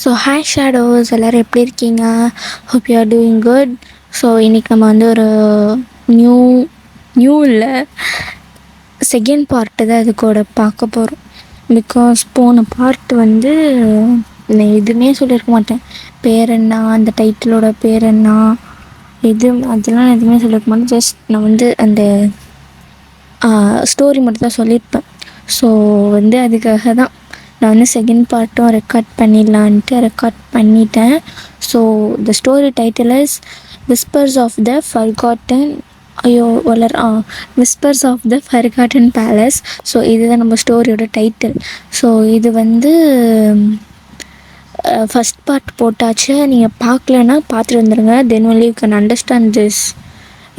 So hi shadows, எல்லோரும் எப்படி இருக்கீங்க? Hope you are doing good. So இன்றைக்கி நம்ம வந்து ஒரு நியூ நியூ இல்லை செகண்ட் பார்ட்டு தான் இது கூட பார்க்க போகிறோம். பிகாஸ் போன பார்ட் வந்து நான் எதுவுமே சொல்லியிருக்க மாட்டேன். பேர் என்ன, அந்த டைட்டிலோட பேர் என்ன, அதெல்லாம் நான் எதுவுமே சொல்லியிருக்க மாட்டேன். ஜஸ்ட் நான் வந்து அந்த ஸ்டோரி மட்டும் தான் சொல்லியிருப்பேன். ஸோ வந்து அதுக்காக தான் நான் வந்து செகண்ட் பார்ட்டும் ரெக்கார்ட் பண்ணிடலான்ட்டு ரெக்கார்ட் பண்ணிட்டேன். So the story title is whispers of the forgotten whispers of the forgotten palace. So இதுதான் நம்ம ஸ்டோரியோட டைட்டில். ஸோ இது வந்து ஃபஸ்ட் பார்ட் போட்டாச்சு. நீங்கள் பார்க்கலன்னா பார்த்துட்டு வந்துடுங்க. Then only you can understand this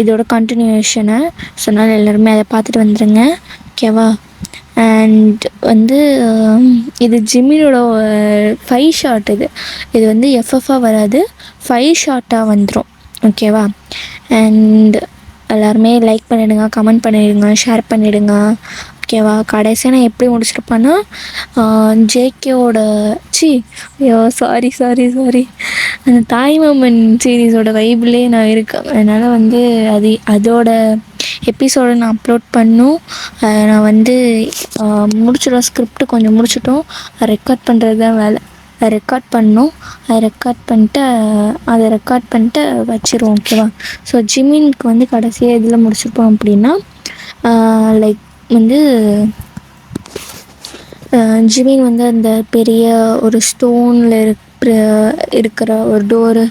இதோட கண்டினியூஷனை. ஸோ அதனால் எல்லோருமே அதை பார்த்துட்டு வந்துடுங்க, ஓகேவா? அண்ட் வந்து இது ஜிம்மினோட 5 ஷாட். இது வந்து எஃப்எஃப்பாக வராது, 5 ஷாட்டாக வந்துடும், ஓகேவா? அண்ட் எல்லாருமே லைக் பண்ணிவிடுங்க, கமெண்ட் பண்ணிவிடுங்க, ஷேர் பண்ணிவிடுங்க, ஓகேவா? கடைசியாக நான் எப்படி முடிச்சிருப்பேன்னா ஜேகேவோட சாரி அந்த தாய்மாமன் சீரீஸோட வைப்லேயே நான் இருக்கேன். அதனால் வந்து அதோட எபிசோடை நான் அப்லோட் பண்ணும். நான் வந்து முடிச்சிடும், ஸ்கிரிப்ட் கொஞ்சம் முடிச்சிட்டோம், ரெக்கார்ட் பண்ணுறது தான் வேலை. ரெக்கார்ட் பண்ணோம், அதை ரெக்கார்ட் பண்ணிட்டு வச்சிருவோம், ஓகேவா? ஸோ ஜிமினுக்கு வந்து கடைசியாக இதில் முடிச்சிருப்போம் அப்படின்னா லைக் வந்து ஜிமின் வந்து அந்த பெரிய ஒரு ஸ்டோனில் இருக்கிற ஒரு டோரு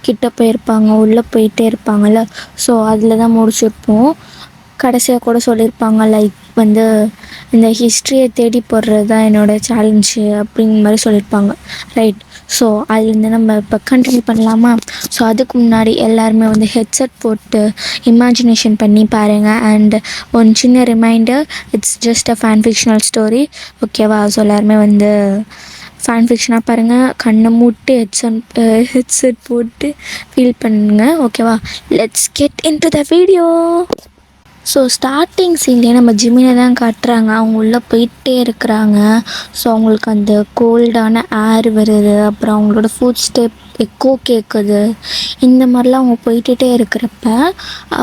கிட்ட போயிருப்பாங்க, உள்ளே போயிட்டே இருப்பாங்கள்ல. ஸோ அதில் தான் முடிச்சிருப்போம். கடைசியாக கூட சொல்லியிருப்பாங்க லைக் வந்து இந்த ஹிஸ்ட்ரியை தேடி போடுறது தான் என்னோடய சேலஞ்சு அப்படிங்கிற மாதிரி சொல்லியிருப்பாங்க, ரைட்? ஸோ அதுலேருந்து நம்ம இப்போ கண்டினியூ பண்ணலாமா? ஸோ அதுக்கு முன்னாடி எல்லாருமே வந்து ஹெட்செட் போட்டு இமேஜினேஷன் பண்ணி பாருங்கள். அண்ட் ஒன் சின்ன reminder, it's just a fan fictional story, ஓகேவா? ஸோ எல்லாருமே வந்து ஃபேன் ஃபிக்ஷனாக பாருங்கள், கண்ணை மூட்டு ஹெட்செட் போட்டு ஃபீல் பண்ணுங்க, ஓகேவா? Let's get into the video. So starting சீன்லேயே நம்ம ஜிமினை தான் காட்டுறாங்க. அவங்க உள்ளே போயிட்டே இருக்கிறாங்க. ஸோ அவங்களுக்கு அந்த கோல்டான ஏர் வருது, அப்புறம் அவங்களோட ஃபுட் ஸ்டெப் எக்கோ கேட்குது. இந்த மாதிரிலாம் அவங்க போயிட்டே இருக்கிறப்ப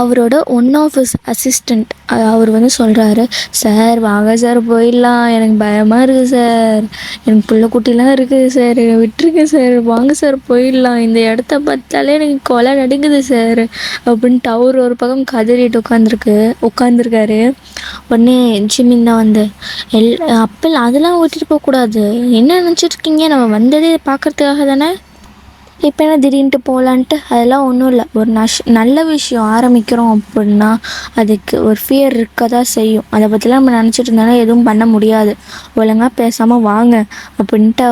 அவரோட ஒன் ஆஃப் ஹிஸ் அசிஸ்டண்ட் அவர் வந்து சொல்கிறாரு, சார் வாங்க சார் போயிடலாம், எனக்கு பயமாக இருக்குது சார், எனக்கு பிள்ளை குட்டிலாம் இருக்குது சார், விட்டுருங்க சார், வாங்க சார் போயிடலாம், இந்த இடத்த பார்த்தாலே எனக்கு கொலை நடுங்குது சார் அப்படின்ட்டு அவர் ஒரு பக்கம் கதறிட்டு உட்காந்துருக்காரு. உடனே ஜிமின் தான் வந்து அப்போ அதெல்லாம் விட்டுட்டு போகக்கூடாது, என்ன நினச்சிட்ருக்கீங்க, நம்ம வந்ததே பார்க்குறதுக்காக தானே, இப்போ என்ன திடீர்னுட்டு போகலான்ட்டு, அதெல்லாம் ஒன்றும் இல்லை. ஒரு நல்ல விஷயம் ஆரம்பிக்கிறோம் அப்படின்னா அதுக்கு ஒரு ஃபியர் இருக்க தான் செய்யும். அதை பற்றிலாம் நம்ம நினச்சிட்டு இருந்தாலும் எதுவும் பண்ண முடியாது. ஒழுங்காக பேசாமல் வாங்க அப்படின்ட்டு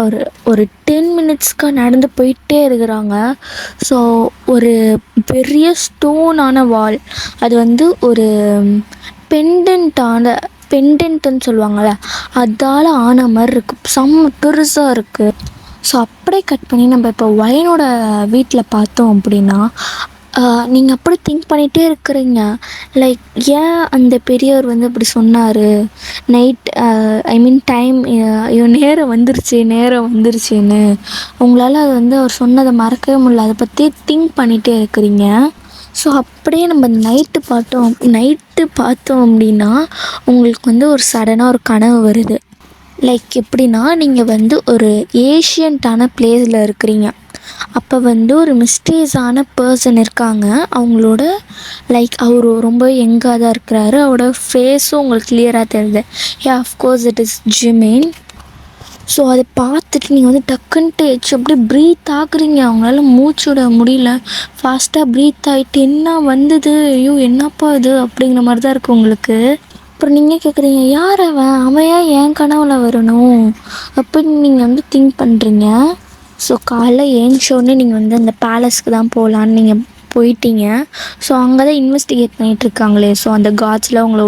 ஒரு 10 மினிட்ஸ்க்காக நடந்து போயிட்டே இருக்கிறாங்க. ஸோ ஒரு பெரிய ஸ்டோனான வால், அது வந்து ஒரு பெண்டன்ட்டுன்னு சொல்லுவாங்கள்ல, அதால் ஆன மாதிரி இருக்குது, செம்ம பெருசாக இருக்குது. ஸோ அப்படியே கட் பண்ணி நம்ம இப்போ ஒயனோட வீட்டில் பார்த்தோம் அப்படின்னா நீங்கள் அப்படி திங்க் பண்ணிகிட்டே இருக்கிறீங்க, லைக் ஏன் அந்த பெரியவர் வந்து அப்படி சொன்னார், நைட் டைம் நேரம் வந்துருச்சுன்னு உங்களால் அது வந்து அவர் சொன்னதை மறக்கவே முடியல, அதை பற்றி திங்க் பண்ணிகிட்டே இருக்கிறீங்க. ஸோ அப்படியே நம்ம நைட்டு பார்த்தோம் அப்படின்னா உங்களுக்கு வந்து ஒரு சடனாக ஒரு கனவு வருது. லைக் எப்படின்னா, நீங்கள் வந்து ஒரு ஏஷியன்ட்டான பிளேஸில் இருக்கிறீங்க. அப்போ வந்து ஒரு மிஸ்டீரியஸான பர்சன் இருக்காங்க. அவங்களோட லைக் அவர் ரொம்ப யங்காக தான் இருக்கிறாரு, அவரோட ஃபேஸும் உங்களுக்கு கிளியராக தெரியுது. Of course it is Jimin. So அதை பார்த்துட்டு நீங்கள் வந்து டக்குன்ட்டு அப்படியே ப்ரீத் ஆகுறீங்க. அவங்களால மூச்சு விட முடியல, ஃபாஸ்ட்டாக ப்ரீத் ஆகிட்டு என்ன வந்தது, ஐயோ என்னப்பா இது அப்படிங்கிற மாதிரி தான் இருக்குது உங்களுக்கு. அப்புறம் நீங்கள் கேட்குறீங்க, யார் அவன் ஏன் கனவுல வரணும் அப்படின்னு நீங்கள் வந்து திங்க் பண்ணுறீங்க. ஸோ காலைல ஏஞ்சோடனே நீங்கள் வந்து அந்த பேலஸ்க்கு தான் போகலான்னு நீங்கள் போயிட்டீங்க. ஸோ அங்கே தான் இன்வெஸ்டிகேட் பண்ணிகிட்ருக்காங்களே. ஸோ அந்த காட்ஸில் உங்களை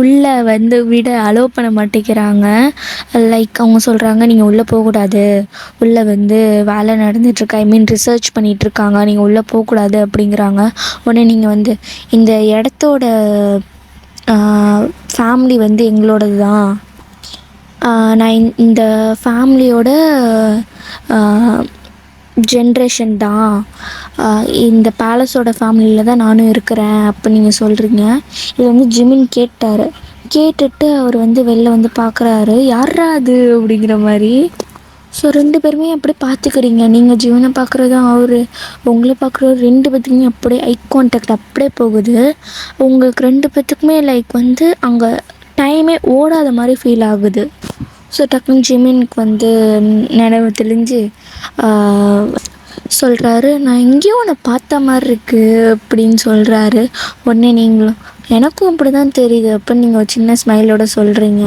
உள்ளே வந்து விட அலோவ் பண்ண மாட்டேங்கிறாங்க. லைக் அவங்க சொல்கிறாங்க, நீங்கள் உள்ளே போகக்கூடாது, உள்ளே வந்து வேலை நடந்துகிட்ருக்கு, ரிசர்ச் பண்ணிகிட்ருக்காங்க, நீங்கள் உள்ளே போகக்கூடாது அப்படிங்கிறாங்க. உடனே நீங்கள் வந்து இந்த இடத்தோட ஃபேமிலி வந்து எங்களோடது தான், நான் இந்த ஃபேமிலியோட ஜென்ரேஷன் தான், இந்த பேலஸோட ஃபேமிலியில் தான் நானும் இருக்கிறேன் அப்போ நீங்கள் சொல்கிறீங்க. இது வந்து ஜிமின் கேட்டார். கேட்டுட்டு அவர் வந்து வெளில வந்து பார்க்குறாரு, யாரா அது அப்படிங்கிற மாதிரி. ஸோ 2 பேருமே அப்படியே பார்த்துக்கிறீங்க. நீங்கள் ஜிவனை பார்க்குறதும் அவர் உங்களை பார்க்குறது 2 பேத்துக்குமே அப்படியே ஐ கான்டாக்ட் அப்படியே போகுது. உங்களுக்கு 2 பேத்துக்குமே லைக் வந்து அங்கே டைமே ஓடாத மாதிரி ஃபீல் ஆகுது. ஸோ டக்குன்னு ஜிமினுக்கு வந்து நினைவு தெளிஞ்சு சொல்கிறாரு, நான் எங்கேயும் உன்னை பார்த்த மாதிரி இருக்குது அப்படின்னு சொல்கிறாரு. உடனே நீங்களும் எனக்கும் அப்படி தான் தெரியுது அப்படின்னு நீங்கள் ஒரு சின்ன ஸ்மைலோட சொல்கிறீங்க.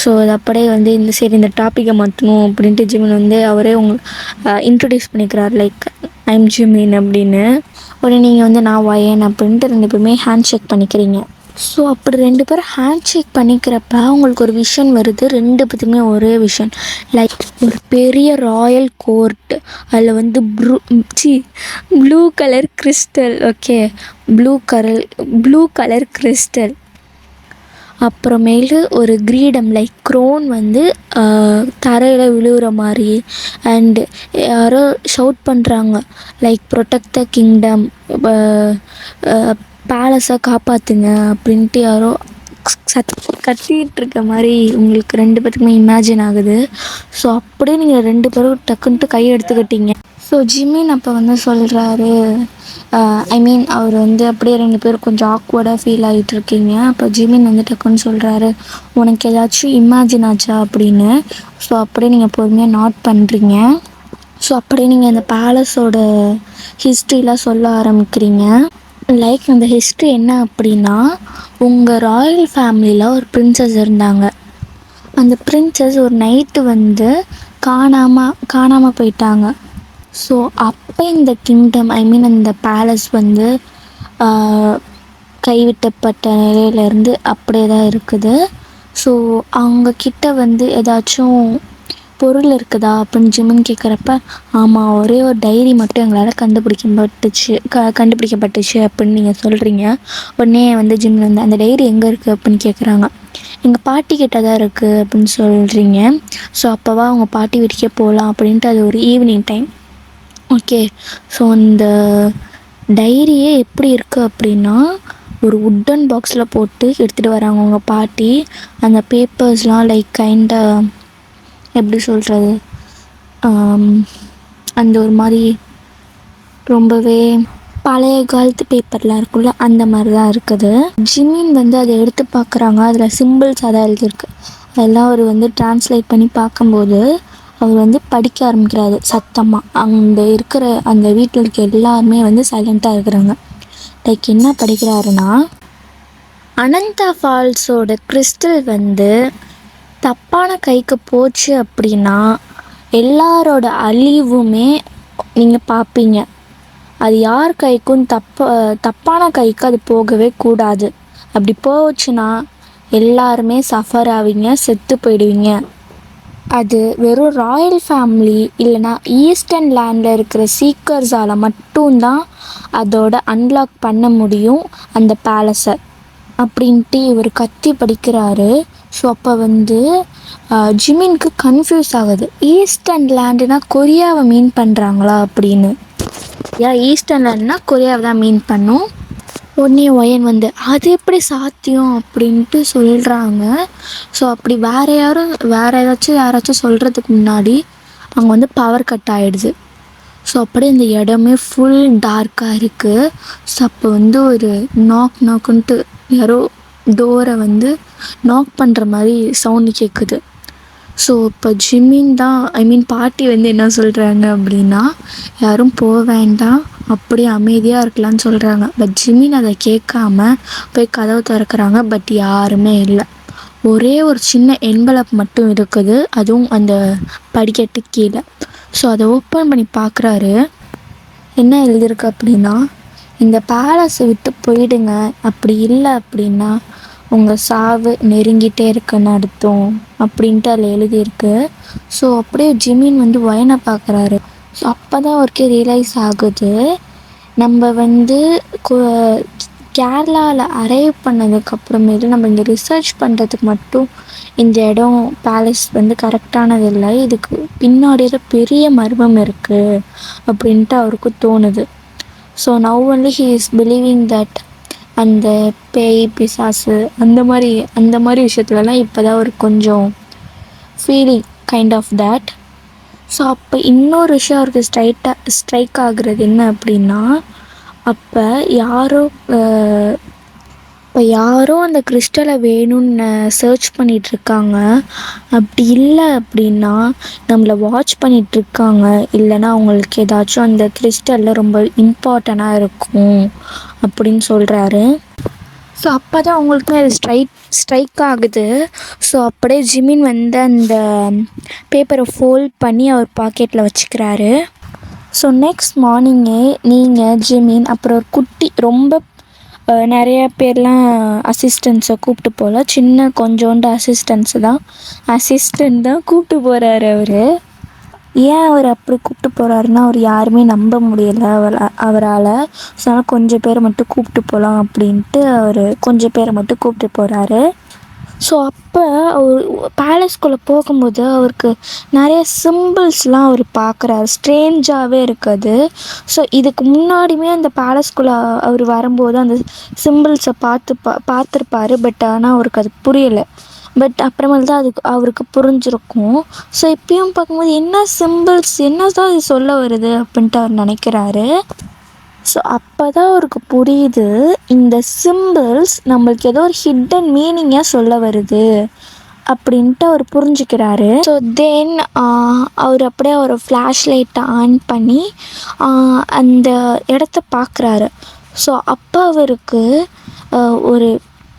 ஸோ அது அப்படியே வந்து இந்த சரி இந்த டாப்பிக்கை மாற்றணும் அப்படின்ட்டு ஜிமின் வந்து அவரே இன்ட்ரடியூஸ் பண்ணிக்கிறார், லைக் ஐம் ஜிமின் அப்படின்னு. உடனே நீங்கள் வந்து நான் வயன் அப்படின்ட்டு 2 பேருமே ஹேண்ட் ஷேக் பண்ணிக்கிறீங்க. ஸோ அப்படி 2 பேரும் ஹேண்ட் ஷேக் பண்ணிக்கிறப்ப உங்களுக்கு ஒரு விஷன் வருது. 2 பேத்துக்குமே ஒரே விஷன், லைக் ஒரு பெரிய ராயல் கோர்ட், அதில் வந்து blue colour crystal. Okay, blue colour crystal. அப்புறமேலு ஒரு கிரீடம் லைக் க்ரோன் வந்து தரையில் விழுகிற மாதிரி. அண்டு யாரோ ஷவுட் பண்ணுறாங்க, லைக் ப்ரொடெக்ட் த கிங்டம், பேலஸை காப்பாற்றுங்க அப்படின்ட்டு யாரோ கத்திகிட்டு இருக்க மாதிரி உங்களுக்கு 2 பேத்துக்குமே இமேஜின் ஆகுது. ஸோ அப்படியே நீங்கள் 2 பேரும் டக்குன்ட்டு கையை எடுத்துக்கிட்டீங்க. ஸோ ஜிமின் அப்போ வந்து சொல்கிறாரு, ஐ மீன் அவர் வந்து அப்படியே 2 பேரும் கொஞ்சம் ஆக்வர்டாக ஃபீல் ஆகிட்டு இருக்கீங்க. அப்போ ஜிமின் வந்து டக்குன்னு சொல்கிறாரு, உனக்கு ஏதாச்சும் இமேஜின் ஆச்சா அப்படின்னு. ஸோ அப்படியே நீங்கள் பொறுமையாக நோட் பண்ணுறீங்க. ஸோ அப்படியே நீங்கள் இந்த பேலஸோட ஹிஸ்ட்ரிலாம் சொல்ல ஆரம்பிக்கிறீங்க. லைக் அந்த ஹிஸ்ட்ரி என்ன அப்படின்னா, உங்கள் ராயல் ஃபேமிலியில் ஒரு பிரின்சஸ் இருந்தாங்க. அந்த பிரின்சஸ் ஒரு நைட்டு வந்து காணாமல் போயிட்டாங்க. ஸோ அப்போ இந்த கிங்டம், ஐ மீன் அந்த பேலஸ் வந்து கைவிட்டப்பட்ட நிலையிலேருந்து அப்படியே தான் இருக்குது. ஸோ அவங்கக்கிட்ட வந்து ஏதாச்சும் பொருள் இருக்குதா அப்படின்னு ஜிமின் கேட்குறப்ப, ஆமாம் ஒரே ஒரு டைரி மட்டும் எங்களால் கண்டுபிடிக்கப்பட்டுச்சு அப்படின்னு நீங்கள் சொல்கிறீங்க. உடனே வந்து ஜிமின் வந்து அந்த டைரி எங்கே இருக்குது அப்படின்னு கேட்குறாங்க. எங்கள் பாட்டி கிட்ட தான் இருக்குது அப்படின்னு சொல்கிறீங்க. ஸோ அப்போவா அவங்க பாட்டி வீட்டுக்கே போகலாம் அப்படின்ட்டு அது ஒரு ஈவினிங் டைம். ஓகே, ஸோ அந்த டைரியே எப்படி இருக்குது அப்படின்னா, ஒரு உட்டன் பாக்ஸில் போட்டு எடுத்துகிட்டு வராங்க உங்கள் பாட்டி. அந்த பேப்பர்ஸ்லாம் லைக் கைண்டாக எப்படி சொல்கிறது, அந்த ஒரு மாதிரி ரொம்பவே பழைய காலத்து பேப்பர்லாம் இருக்குல்ல, அந்த மாதிரி தான் இருக்குது. ஜிமின் வந்து அதை எடுத்து பார்க்குறாங்க. அதில் சிம்பிள்ஸ் அதான் எழுதியிருக்கு. அதெல்லாம் அவர் வந்து ட்ரான்ஸ்லேட் பண்ணி பார்க்கும்போது அவர் வந்து படிக்க ஆரம்பிக்கிறாரு சத்தமாக. அங்கே இருக்கிற அந்த வீட்டில் இருக்க எல்லாருமே வந்து சைலண்ட்டாக இருக்கிறாங்க. லைக் என்ன படிக்கிறாருன்னா, அனந்தா ஃபால்ஸோட கிறிஸ்டல் வந்து தப்பான கைக்கு போச்சு அப்படின்னா எல்லாரோட அழிவுமே நீங்கள் பார்ப்பீங்க. அது யார் கைக்கும் தப்பான கைக்கு அது போகவே கூடாது. அப்படி போச்சுன்னா எல்லாருமே சஃபர் ஆவீங்க, செத்து போயிடுவீங்க. அது வெறும் ராயல் ஃபேமிலி இல்லைனா ஈஸ்டர்ன் லேண்டில் இருக்கிற சீக்கர்ஸால் மட்டும்தான் அதோட அன்லாக் பண்ண முடியும் அந்த பேலஸை அப்படின்ட்டு இவர் கத்தி படிக்கிறாரு. ஸோ அப்போ வந்து ஜிமினுக்கு கன்ஃபியூஸ் ஆகுது. ஈஸ்டர்ன் லேண்டுனா கொரியாவை மீன் பண்ணுறாங்களா அப்படின்னு. ஈஸ்டர்ன் லேண்ட்னா கொரியாவை தான் மீன் பண்ணும். உடனே ஒயன் வந்து அது எப்படி சாத்தியம் அப்படின்ட்டு சொல்கிறாங்க. ஸோ அப்படி வேறு யாராச்சும் சொல்கிறதுக்கு முன்னாடி அங்கே வந்து பவர் கட் ஆகிடுது. ஸோ அப்படியே இந்த இடமே ஃபுல் டார்க்காக இருக்குது. ஸோ அப்போ வந்து ஒரு நாக்குன்ட்டு யாரோ டோரை வந்து நாக் பண்ணுற மாதிரி சவுண்டு கேட்குது. ஸோ இப்போ ஜிமின் தான், ஐ மீன் பாட்டி வந்து என்ன சொல்கிறாங்க அப்படின்னா, யாரும் போக வேண்டாம், அப்படியே அமைதியாக இருக்கலாம்னு சொல்கிறாங்க. பட் ஜிமின் அதை கேட்காம போய் கதவை திறக்கிறாங்க. பட் யாருமே இல்லை. ஒரே ஒரு சின்ன என்வலப் மட்டும் இருக்குது, அதுவும் அந்த படிக்கட்டு கீழே. ஸோ அதை ஓப்பன் பண்ணி பார்க்குறாரு. என்ன எழுதியிருக்கு அப்படின்னா, இந்த பேலஸை விட்டு போயிடுங்க, அப்படி இல்லை அப்படின்னா உங்கள் சாவு நெருங்கிட்டே இருக்குன்னு அர்த்தம் அப்படின்ட்டு அதில் எழுதியிருக்கு. ஸோ அப்படியே ஜிமின் வந்து ஒயனை பார்க்குறாரு. ஸோ அப்போ தான் அவருக்கே ரியலைஸ் ஆகுது, நம்ம வந்து கேரளாவில் அரைவ் பண்ணதுக்கப்புறமேட்டு நம்ம இங்கே ரிசர்ச் பண்ணுறதுக்கு மட்டும் இந்த இடம் பேலஸ் வந்து கரெக்டானது இல்லை, இதுக்கு பின்னாடி ஏதோ பெரிய மர்மம் இருக்குது அப்படின்ட்டு அவருக்கு தோணுது. So now only he is believing that அந்த பேய் பிசாசு அந்த மாதிரி விஷயத்துலலாம் இப்போ தான் ஒரு கொஞ்சம் feeling kind of that. So அப்போ இன்னொரு விஷயம் அவருக்கு ஸ்ட்ரைக் ஆகுறது என்ன அப்படின்னா, அப்போ யாரோ அந்த கிறிஸ்டலை வேணும்னு சர்ச் பண்ணிகிட்ருக்காங்க. அப்படி இல்லை அப்படின்னா நம்மளை வாட்ச் பண்ணிகிட்ருக்காங்க, இல்லைன்னா அவங்களுக்கு ஏதாச்சும் அந்த கிறிஸ்டலில் ரொம்ப இம்பார்ட்டண்ட்டாக இருக்கும் அப்படின்னு சொல்கிறாரு. ஸோ அப்போ தான் அவங்களுக்குமே அது ஸ்ட்ரைக் ஆகுது. ஸோ அப்படியே ஜிமின் வந்து அந்த பேப்பரை ஃபோல்ட் பண்ணி அவர் பாக்கெட்டில் வச்சுக்கிறாரு. ஸோ நெக்ஸ்ட் மார்னிங்கே நீங்கள் ஜிமின் அப்புறம் ஒரு குட்டி ரொம்ப நிறைய பேர்லாம் அசிஸ்டன்ஸை கூப்பிட்டு போகல, சின்ன கொஞ்சோண்டு அசிஸ்டன்ட் தான் கூப்பிட்டு போகிறாரு அவர். ஏன் அவர் அப்படி கூப்பிட்டு போகிறாருன்னா, அவர் யாருமே நம்ப முடியலை அவரால். ஸோ அதனால் கொஞ்சம் பேரை மட்டும் கூப்பிட்டு போகலாம் அப்படின்ட்டு அவர் கொஞ்சம் பேரை மட்டும் கூப்பிட்டு போகிறாரு. ஸோ அப்போ அவர் பேலஸ்குள்ளே போகும்போது அவருக்கு நிறைய சிம்பிள்ஸ்லாம் அவர் பார்க்குறாரு, ஸ்ட்ரேஞ்சாகவே இருக்குது. ஸோ இதுக்கு முன்னாடியுமே அந்த பேலஸ்குள்ளே அவர் வரும்போது அந்த சிம்பிள்ஸை பார்த்துருப்பாரு. பட் ஆனால் அவருக்கு அது புரியலை. பட் அப்புறமேல் தான் அவருக்கு புரிஞ்சிருக்கும். ஸோ இப்பயும் பார்க்கும்போது என்ன சிம்பிள்ஸ், என்ன தான் இது சொல்ல வருது அப்படின்ட்டு அவர் நினைக்கிறாரு. ஸோ அப்போ தான் அவருக்கு புரியுது, இந்த சிம்பிள்ஸ் நம்மளுக்கு ஏதோ ஒரு ஹிட்டன் மீனிங்காக சொல்ல வருது அப்படின்ட்டு அவர் புரிஞ்சுக்கிறாரு. ஸோ தென் அவர் அப்படியே ஒரு ஃப்ளாஷ் லைட்டை ஆன் பண்ணி அந்த இடத்த பார்க்குறாரு. ஸோ அப்போ அவருக்கு ஒரு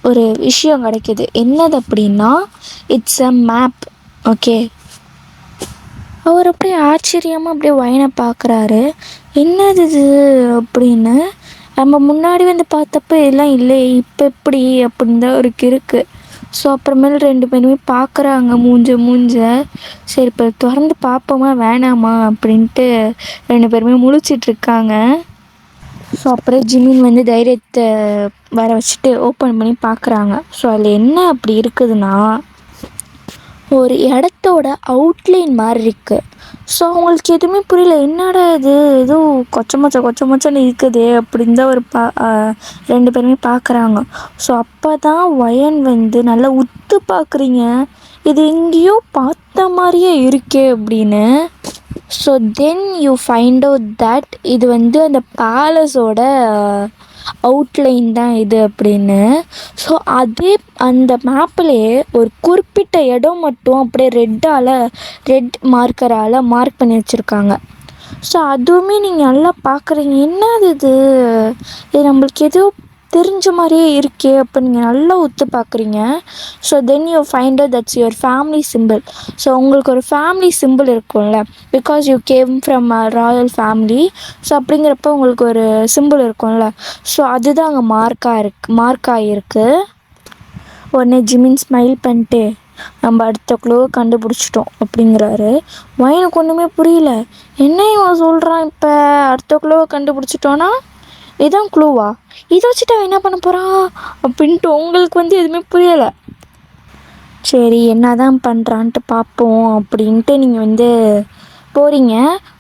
ஒரு விஷயம் கிடைக்கிது. என்னது அப்படின்னா, இட்ஸ் அ மேப். ஓகே, அவர் அப்படியே ஆச்சரியமாக அப்படியே ஒயனை பார்க்குறாரு. என்னது இது அப்படின்னு. நம்ம முன்னாடி வந்து பார்த்தப்ப எல்லாம் இல்லை, இப்போ எப்படி அப்படின்னு தான் அவருக்கு இருக்குது. ஸோ அப்புறமேல 2 பேருமே பார்க்குறாங்க மூஞ்ச. சரி இப்போ திறந்து பார்ப்போமா வேணாமா அப்படின்ட்டு 2 பேருமே முழிச்சிட்ருக்காங்க. ஸோ அப்படியே ஜிமின் வந்து தைரியத்தை வர வச்சுட்டு ஓப்பன் பண்ணி பார்க்குறாங்க. ஸோ அதில் என்ன அப்படி இருக்குதுன்னா, ஒரு இடத்தோட அவுட்லைன் மாதிரி இருக்குது. ஸோ அவங்களுக்கு எதுவுமே புரியல, என்னடா இது எதுவும் கொச்சமொச்சன்னு இருக்குது அப்படின்னு தான் ஒரு 2 பேருமே பார்க்குறாங்க. ஸோ அப்போ தான் ஒயன் வந்து நல்லா உத்து பார்க்குறீங்க, இது எங்கேயோ பார்த்த மாதிரியே இருக்கே அப்படின்னு. So then you find out that இது வந்து அந்த பேலஸோட அவுட்லைன் தான் இது அப்படின்னு. ஸோ அதே அந்த மேப்லேயே ஒரு குறிப்பிட்ட இடம் மட்டும் அப்படியே ரெட் மார்க்கரால் மார்க் பண்ணி வச்சுருக்காங்க. ஸோ அதுவுமே நீங்கள் நல்லா பார்க்குறீங்க, என்னது இது நம்மளுக்கு எதோ தெரிஞ்ச மாதிரியே இருக்கே அப்போ நீங்கள் நல்லா உத்து பார்க்குறீங்க. So then you find out that's your family simple. So உங்களுக்கு ஒரு ஃபேமிலி சிம்பிள் இருக்கும்ல, because you came from a Royal family. So அப்படிங்கிறப்ப உங்களுக்கு ஒரு சிம்பிள் இருக்கும்ல, ஸோ அதுதான் அங்கே மார்க் ஆகிருக்கு. உடனே ஜிமின் ஸ்மைல் பண்ணிட்டு, நம்ம அடுத்த க்ளூ கண்டுபிடிச்சிட்டோம் அப்படிங்கிறாரு. எனக்கு ஒன்றுமே புரியல, என்ன இவன் சொல்கிறான், இப்போ அடுத்த க்ளூவை கண்டுபிடிச்சிட்டோன்னா இதான் க்ளூவா, இதை வச்சுட்டு அவன் என்ன பண்ண போகிறான் அப்படின்ட்டு உங்களுக்கு வந்து எதுவுமே புரியலை. சரி என்ன தான் பண்ணுறான்ட்டு பார்ப்போம் அப்படின்ட்டு நீங்கள் வந்து போகிறீங்க.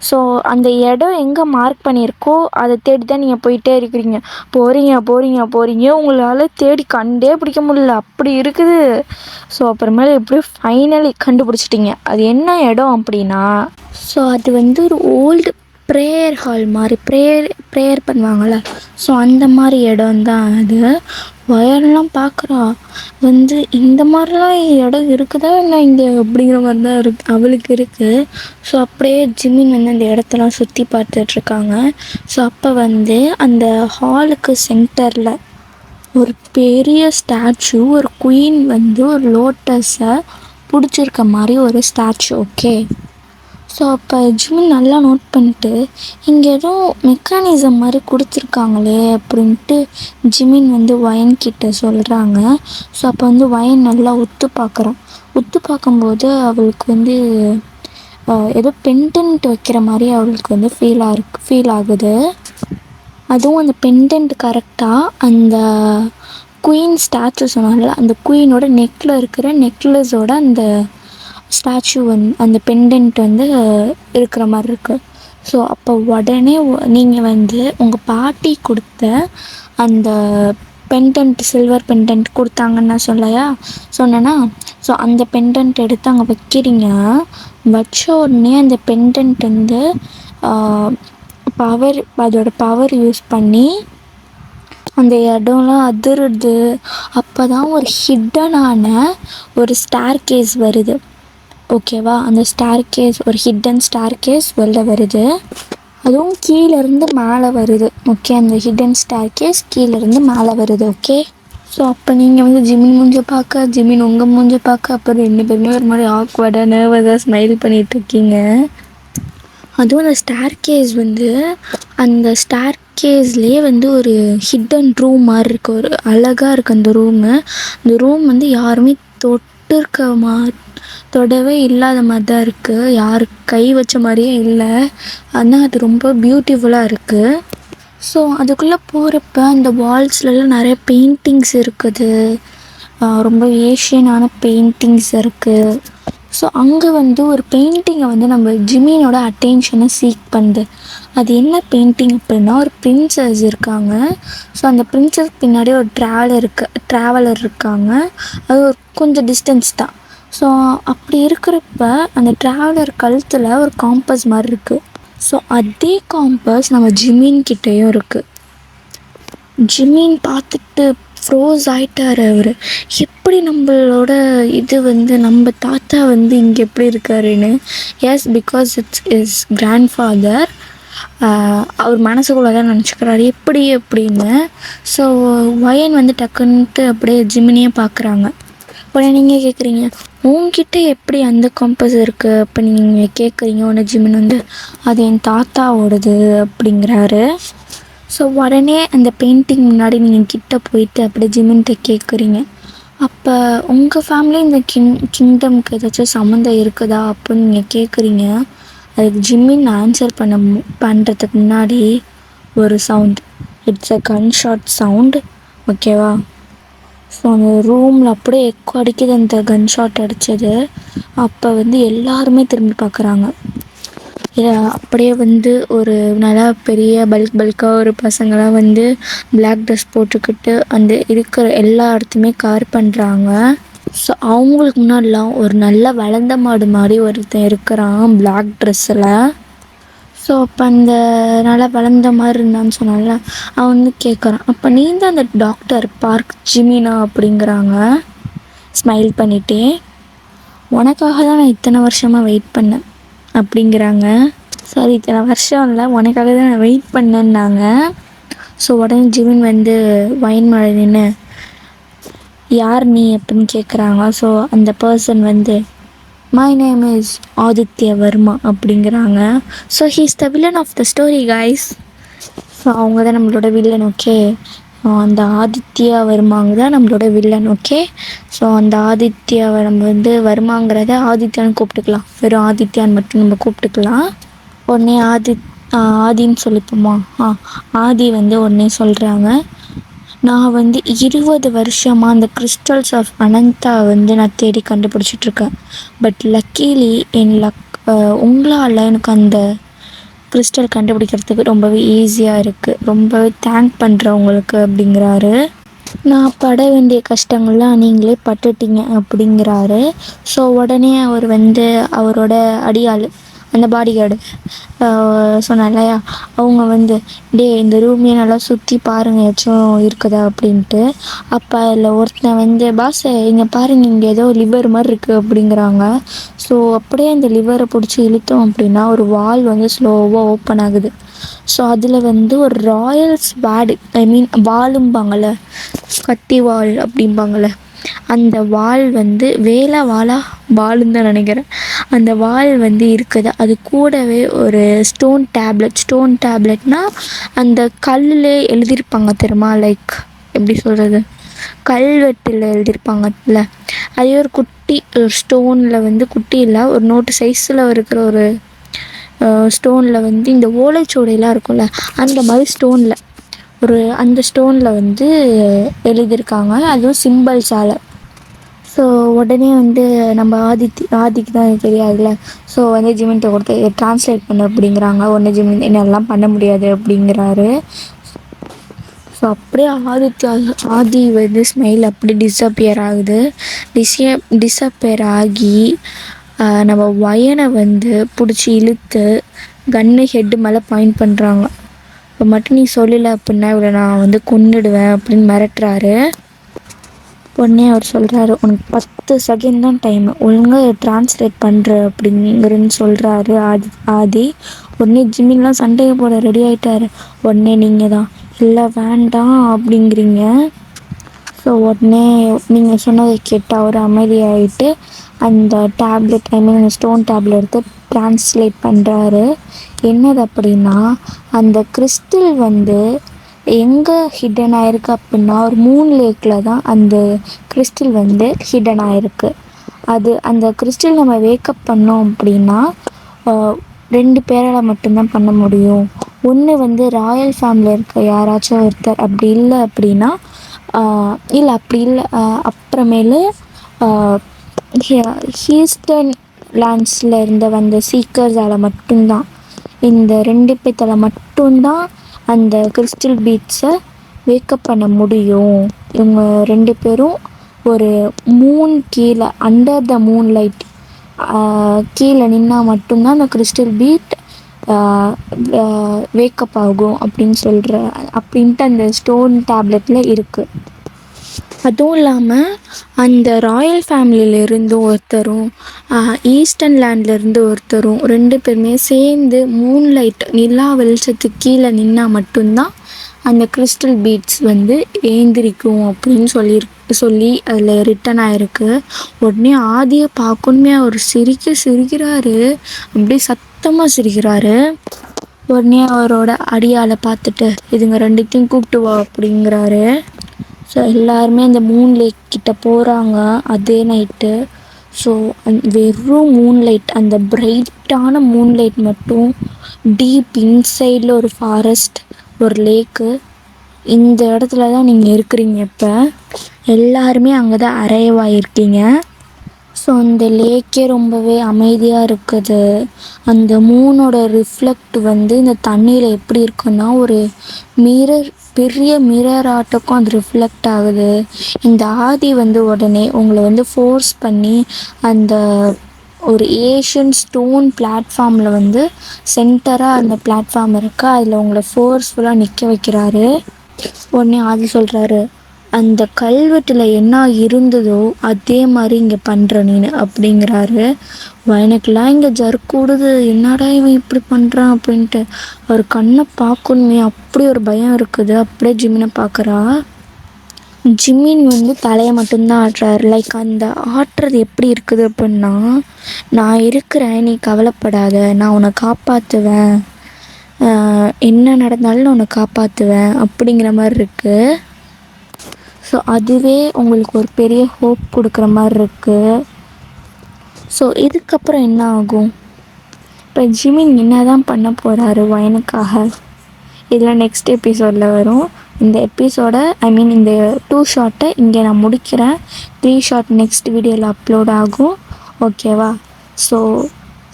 ஸோ அந்த இடம் எங்கே மார்க் பண்ணியிருக்கோ அதை தேடி தான் நீங்கள் போயிட்டே இருக்கிறீங்க. போகிறீங்க உங்களால் தேடி கண்டே பிடிக்க முடியல, அப்படி இருக்குது. ஸோ அப்புறமேல எப்படியும் ஃபைனலி கண்டுபிடிச்சிட்டிங்க அது என்ன இடம் அப்படின்னா. ஸோ அது வந்து ஒரு ஓல்டு ப்ரேயர் ஹால் மாதிரி, ப்ரேயர் பண்ணுவாங்கள்ல, ஸோ அந்த மாதிரி இடம் தான் அது. ஒயர்லாம் பார்க்குறா வந்து, இந்த மாதிரிலாம் இடம் இருக்குதா இல்லை இங்கே அப்படிங்கிற மாதிரி தான் அவளுக்கு இருக்குது. ஸோ அப்படியே ஜிமின் வந்து அந்த இடத்தெல்லாம் சுற்றி பார்த்துட்ருக்காங்க. ஸோ அப்போ வந்து அந்த ஹாலுக்கு சென்டரில் ஒரு பெரிய ஸ்டாச்சு, ஒரு குயின் வந்து ஒரு லோட்டஸை பிடிச்சிருக்க மாதிரி ஒரு ஸ்டாச்சு. ஓகே, ஸோ அப்போ ஜிமின் நல்லா நோட் பண்ணிட்டு, இங்கே ஏதோ மெக்கானிசம் மாதிரி கொடுத்துருக்காங்களே அப்படின்ட்டு ஜிமின் வந்து ஒயன்கிட்ட சொல்கிறாங்க. ஸோ அப்போ வந்து ஒயன் நல்லா உத்து பார்க்கும்போது அவளுக்கு வந்து ஏதோ பெண்டன்ட் வைக்கிற மாதிரி அவளுக்கு வந்து ஃபீல் ஆகுது. அதுவும் அந்த பெண்டன்ட் கரெக்டாக அந்த குயின் ஸ்டாச்சு சொன்னால அந்த குயினோட நெக்கில் இருக்கிற நெக்லஸோட அந்த ஸ்டாச்சு அந்த பெண்டன்ட் இருக்கிற மாதிரி இருக்குது. ஸோ அப்போ உடனே நீங்கள் உங்கள் பாட்டி கொடுத்த அந்த பெண்டன்ட் சில்வர் பெண்டன்ட் கொடுத்தாங்கன்னு நான் சொன்னேன்னா, ஸோ அந்த பெண்டன்ட் எடுத்து அங்கே வைக்கிறீங்க. வச்ச உடனே அந்த பெண்டன்ட் அதோட பவர் யூஸ் பண்ணி அந்த இடம்லாம் அதிருது. அப்போ தான் ஒரு ஹிட்டனான ஒரு ஸ்டார் கேஸ் வருது. ஓகேவா? அந்த ஒரு ஹிட்டன் ஸ்டார் கேஸ் வெளில வருது. அதுவும் கீழேருந்து மேலே வருது. ஓகே, அந்த ஹிட்டன் ஸ்டார் கேஸ் கீழேருந்து மேலே வருது. ஓகே, ஸோ அப்போ நீங்கள் ஜிமின் மூஞ்ச பார்க்க, ஜிமின் உங்கள் மூஞ்ச பார்க்க, அப்புறம் 2 பேருமே ஒரு மாதிரி ஆக்வர்டாக நர்வஸாக ஸ்மைல் பண்ணிகிட்ருக்கீங்க. அதுவும் அந்த ஸ்டார் கேஸ் அந்த ஸ்டார் கேஸ்லேயே ஒரு ஹிட்டன் ரூம் மாதிரி இருக்குது. ஒரு அழகாக இருக்குது அந்த ரூமு. அந்த ரூம் யாருமே தொடவே இல்லாத மாதிரி தான் இருக்குது. யார் கை வச்ச மாதிரியே இல்லை. ஆனால் அது ரொம்ப பியூட்டிஃபுல்லாக இருக்குது. ஸோ அதுக்குள்ளே போகிறப்ப அந்த வால்ஸ்லலாம் நிறைய பெயிண்டிங்ஸ் இருக்குது. ரொம்ப ஏஷியனான பெயிண்டிங்ஸ் இருக்குது. ஸோ அங்கே ஒரு பெயிண்டிங்கை நம்ம ஜிமினோட அட்டென்ஷனை சீக் பண்ணுது. அது என்ன பெயிண்டிங் அப்படின்னா, ஒரு பிரின்சஸ் இருக்காங்க. ஸோ அந்த பிரின்சஸ் பின்னாடி ஒரு ட்ராவலர் இருக்காங்க. அது ஒரு கொஞ்சம் டிஸ்டன்ஸ் தான். ஸோ அப்படி இருக்கிறப்ப அந்த ட்ராவலர் கழுத்தில் ஒரு காம்பஸ் மாதிரி இருக்குது. ஸோ அதே காம்பஸ் நம்ம ஜிமின்கிட்டேயும் இருக்குது. ஜிமின் பார்த்துட்டு ஃப்ரோஸ் ஆகிட்டார். அவர் எப்படி நம்மளோட நம்ம தாத்தா இங்கே எப்படி இருக்காருன்னு. Yes, because it's is grandfather. அவர் மனசுக்குள்ளே தான் நினச்சிக்கிறாரு எப்படி அப்படின்னு. ஸோ வயன் டக்குன்ட்டு அப்படியே ஜிமினியே பார்க்குறாங்க. உடனே நீங்கள் கேட்குறீங்க, உங்ககிட்ட எப்படி அந்த காம்பஸ் இருக்குது அப்போ நீங்கள் கேட்குறீங்க. உடனே ஜிமின் அது என் தாத்தாவோடது அப்படிங்கிறாரு. ஸோ உடனே அந்த பெயிண்டிங் முன்னாடி நீங்கள் கிட்ட போயிட்டு அப்படியே ஜிமின்கிட்ட கேட்குறீங்க, அப்போ உங்கள் ஃபேமிலி இந்த கிங்டம்க்கு ஏதாச்சும் சம்மந்தம் இருக்குதா அப்படின்னு நீங்கள் கேட்குறீங்க. அதுக்கு ஜிமின் ஆன்சர் பண்ணுறதுக்கு முன்னாடி ஒரு sound, it's a gun shot sound. ஓகேவா? ஸோ அந்த ரூமில் அப்படியே எக்கோ அடிக்குது அந்த கன் ஷாட் அடித்தது. அப்போ எல்லாருமே திரும்பி பார்க்குறாங்க. அப்படியே ஒரு நல்லா பெரிய பல்காக ஒரு பசங்களாம் பிளாக் ட்ரெஸ் போட்டுக்கிட்டு அந்த இருக்கிற எல்லா இடத்தையுமே கவர் பண்ணுறாங்க. ஸோ அவங்களுக்கு முன்னாடிலாம் ஒரு நல்ல வளர்ந்த மாடு மாதிரி ஒருத்தன் இருக்கிறான் பிளாக் ட்ரெஸ்ஸில். ஸோ அப்போ அந்த நல்லா வளர்ந்த மாதிரி இருந்தான்னு சொன்னால அவன் கேட்குறான், அப்போ நீ தான் அந்த டாக்டர் பார்க் ஜிமினா அப்படிங்கிறாங்க ஸ்மைல் பண்ணிகிட்டே. உனக்காக தான் நான் இத்தனை வருஷமாக வெயிட் பண்ணேன் அப்படிங்கிறாங்க. சாரி, இத்தனை வருஷம் இல்லை, உனக்காக தான் நான் வெயிட் பண்ணேன்னாங்க. ஸோ உடனே ஜிமின் வைன் மழை நின்று யார் நீ அப்படின்னு கேட்குறாங்க. ஸோ அந்த person my name is Aditya Varma அப்படிங்கிறாங்க. So he's the villain of the story guys. So அவங்க தான் நம்மளோட வில்லன். ஓகே, அந்த ஆதித்யா வர்மாங்க தான் நம்மளோட வில்லன். ஓகே, ஸோ அந்த ஆதித்யாவை நம்ம வர்மாங்கிறத ஆதித்யான்னு கூப்பிட்டுக்கலாம். வெறும் ஆதித்யான்னு மட்டும் நம்ம கூப்பிட்டுக்கலாம். உடனே ஆதின்னு சொல்லிப்போமா? ஆதி உடனே சொல்கிறாங்க, நான் 20 வருஷமாக அந்த கிறிஸ்டல்ஸ் ஆஃப் அனந்தா நான் தேடி கண்டுபிடிச்சிட்ருக்கேன். பட் லக்கீலி உங்களால் எனக்கு அந்த கிறிஸ்டல் கண்டுபிடிக்கிறதுக்கு ரொம்பவே ஈஸியாக இருக்குது. ரொம்பவே தேங்க் பண்ணுறேன் உங்களுக்கு அப்படிங்கிறாரு. நான் பட வேண்டிய கஷ்டங்கள்லாம் நீங்களே பட்டுட்டீங்க அப்படிங்கிறாரு. ஸோ உடனே அவர் அவரோட அடியாள் அந்த பாடிகார்டு சொன்னேன் இல்லையா, அவங்க இந்த ரூமையே நல்லா சுற்றி பாருங்கள் ஏதாச்சும் இருக்குதா அப்படின்ட்டு. அப்போ அதில் ஒருத்தன் பாஸ் இங்கே பாருங்கள், இங்கே ஏதோ லிவர் மாதிரி இருக்குது அப்படிங்கிறாங்க. ஸோ அப்படியே அந்த லிவரை பிடிச்சி இழுத்தோம் அப்படின்னா ஒரு வால் ஸ்லோவாக ஓப்பன் ஆகுது. ஸோ அதில் ஒரு ராயல் ஸ்வாடு, ஐ மீன் வாளும்பாங்கள்ல, கத்தி வாள் அப்படிம்பாங்கள்ல, அந்த வாள் வேலை வாளா வாளுன்னு தான் நினைக்கிறேன். அந்த வாள் இருக்குது. அது கூடவே ஒரு ஸ்டோன் டேப்லெட்னால் அந்த கல்லில் எழுதியிருப்பாங்க தெரியுமா, லைக் எப்படி சொல்கிறது, கல்வெட்டில் எழுதியிருப்பாங்கல்ல, அதே ஒரு குட்டி ஒரு ஸ்டோனில் குட்டி இல்லை, ஒரு நோட்டு சைஸில் இருக்கிற ஒரு ஸ்டோனில் இந்த ஓலைச்சுவடையெல்லாம் இருக்கும்ல, அந்த மாதிரி ஸ்டோனில் ஒரு அந்த ஸ்டோனில் வந்து எழுதியிருக்காங்க, அதுவும் சிம்பிள்ஸால். ஸோ உடனே வந்து நம்ம ஆதிக்கு தான் எனக்கு தெரியாதுல்ல. ஸோ வந்து ஜிமின்கிட்ட கொடுத்து ட்ரான்ஸ்லேட் பண்ண அப்படிங்கிறாங்க. உடனே ஜிமின் என்னெல்லாம் பண்ண முடியாது அப்படிங்கிறாரு. ஸோ அப்படியே ஆதி வந்து ஸ்மைல் அப்படி டிஸப்பியர் ஆகுது. டிஸப்பியர் ஆகி நம்ம வயனை வந்து பிடிச்சி இழுத்து கன்னு ஹெட்டு மேலே பாயிண்ட் பண்ணுறாங்க. இப்போ மட்டும் நீ சொல்லலை அப்படின்னா இவ்வளோ நான் வந்து கொன்னுடுவேன் அப்படின்னு மிரட்டுறாரு. உடனே அவர் சொல்கிறாரு, உனக்கு 10 செகண்ட் தான் டைமு, ஒழுங்காக ட்ரான்ஸ்லேட் பண்ணுற அப்படிங்கிறன்னு சொல்கிறாரு ஆதி. உடனே ஜிம்மின்லாம் சண்டையை போட ரெடி ஆகிட்டாரு. உடனே நீங்கள் தான் இல்லை வேண்டாம் அப்படிங்கிறீங்க. ஸோ உடனே நீங்கள் சொன்னதை கேட்டு அவர் அமைதியாகிட்டு அந்த டேப்லெட் ஸ்டோன் டேப்லெட் எடுத்து ட்ரான்ஸ்லேட் பண்ணுறாரு. என்னது அப்படின்னா, அந்த கிறிஸ்டல் வந்து எங்கே ஹிடன் ஆகிருக்கு அப்படின்னா ஒரு மூன் லேக்கில் தான் அந்த கிறிஸ்டல் வந்து ஹிடன் ஆகிருக்கு. அந்த கிறிஸ்டல் நம்ம வேக்கப் பண்ணோம் அப்படின்னா 2 பேரால் மட்டும்தான் பண்ண முடியும். ஒன்று வந்து ராயல் ஃபேமிலியில் இருக்க யாராச்சும் ஒருத்தர், அப்படி இல்லை அப்படின்னா அப்புறமேலு ஹீஸ்டன் லேண்ட்ஸில் இருந்த வந்த சீக்கர்ஸால் மட்டும்தான், இந்த 2 பேர்த்தால் மட்டும்தான் அந்த கிறிஸ்டல் பீட்ஸை வேக்கப் பண்ண முடியும். இவங்க 2 பேரும் ஒரு மூன் கீழே அண்டர் த மூன் லைட் கீழே நின்னால் மட்டும்தான் அந்த கிறிஸ்டல் பீட் வேக்கப் ஆகும் அப்படின்ட்டு அந்த ஸ்டோன் டேப்லெட்டில் இருக்குது. அதுவும் இல்லாமல் அந்த ராயல் ஃபேமிலியிலேருந்து ஒருத்தரும் ஈஸ்டர்ன் லேண்ட்லேருந்து ஒருத்தரும் 2 பேருமே சேர்ந்து மூன் லைட் நிலா வெளிச்சத்துக்கு கீழே நின்னால் மட்டும்தான் அந்த கிறிஸ்டல் பீட்ஸ் வந்து ஏந்திரிக்கும் அப்படின்னு சொல்லி அதில் ரிட்டன் ஆகிருக்கு. உடனே ஆதியை பார்க்கணுமே அவர் சிரிக்கிறாரு, அப்படியே சத்தமாக சிரிக்கிறாரு. உடனே அவரோட அடியாளை பார்த்துட்டு இதுங்க 2த்தையும் கூப்பிட்டு வா அப்படிங்கிறாரு. ஸோ எல்லாருமே அந்த மூன் லேக் கிட்ட போகிறாங்க அதே நைட்டு. ஸோ வெறும் மூன் லைட், அந்த பிரைட்டான மூன் லைட் மட்டும், டீப் இன்சைடில் ஒரு ஃபாரஸ்ட், ஒரு லேக்கு, இந்த இடத்துல தான் நீங்கள் இருக்கிறீங்க. இப்போ எல்லாருமே அங்கே தான் அரைவ் ஆகிருக்கீங்க. ஸோ அந்த லேக்கே ரொம்பவே அமைதியாக இருக்குது. அந்த மூனோட ரிஃப்ளெக்ட் வந்து இந்த தண்ணியில் எப்படி இருக்குன்னா ஒரு பெரிய மிரர் ஆட்டக்கும் அது ரிஃப்ளெக்ட் ஆகுது. இந்த ஆதி வந்து உடனே உங்களை வந்து ஃபோர்ஸ் பண்ணி அந்த ஒரு ஏஷியன் ஸ்டோன் பிளாட்ஃபார்மில் வந்து சென்டராக அந்த பிளாட்ஃபார்ம் இருக்குது, அதில் உங்களை ஃபோர்ஸ்ஃபுல்லாக நிற்க வைக்கிறாரு. உடனே ஆதி சொல்கிறாரு, அந்த கல்வெட்டில் என்ன இருந்ததோ அதே மாதிரி இங்கே பண்ணுற நீனு அப்படிங்கிறாரு. எனக்குலாம் இங்கே ஜர்க்கூடுது, என்னடா இவன் இப்படி பண்ணுறான் அப்படின்ட்டு. அவர் கண்ணை பார்க்கணுமே அப்படி ஒரு பயம் இருக்குது. அப்படியே ஜிமினை பார்க்குறா. ஜிமின் வந்து தலையை மட்டும்தான் ஆட்டுறாரு. லைக் அந்த ஆட்டுறது எப்படி இருக்குது அப்படின்னா, நான் இருக்கிறேன், நீ கவலைப்படாத, நான் உன்னை காப்பாற்றுவேன், என்ன நடந்தாலும் நான் உன்னை காப்பாற்றுவேன் அப்படிங்கிற மாதிரி இருக்குது. ஸோ அதுவே உங்களுக்கு ஒரு பெரிய ஹோப் கொடுக்குற மாதிரி இருக்குது. ஸோ இதுக்கப்புறம் என்ன ஆகும்? இப்போ ஜிமின் என்ன தான் பண்ண போகிறாரு வயனுக்காக, இதில் நெக்ஸ்ட் எபிசோடில் வரும். இந்த எபிசோடை இந்த 2 ஷார்ட்டை இங்கே நான் முடிக்கிறேன். 3 ஷார்ட் நெக்ஸ்ட் வீடியோவில் அப்லோட் ஆகும். ஓகேவா? So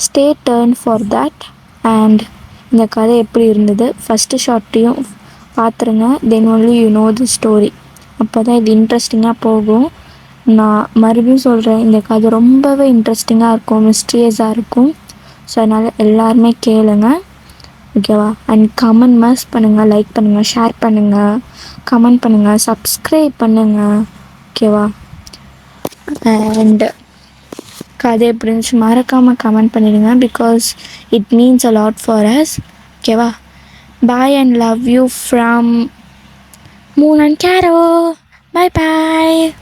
stay turn for that. And இந்த கதை எப்படி இருந்தது ஃபஸ்ட்டு ஷார்ட்டையும் பார்த்துருங்க. Then only you know the story. அப்போ தான் இது இன்ட்ரெஸ்டிங்காக போகும். நான் மறுபடியும் சொல்கிறேன், இந்த கதை ரொம்பவே இன்ட்ரெஸ்டிங்காக இருக்கும், மிஸ்ட்ரியஸாக இருக்கும். ஸோ அதனால் எல்லாருமே கேளுங்க. ஓகேவா? அண்ட் கமெண்ட் மஸ்ட் பண்ணுங்கள், லைக் பண்ணுங்கள், ஷேர் பண்ணுங்கள், கமெண்ட் பண்ணுங்கள், சப்ஸ்கிரைப் பண்ணுங்கள். ஓகேவா? அண்ட் கதை எப்படி இருந்துச்சு மறக்காமல் கமெண்ட் பண்ணிடுங்க. Because it means a lot for us. ஓகேவா? Bye and love you from Moon and Carol. Bye bye.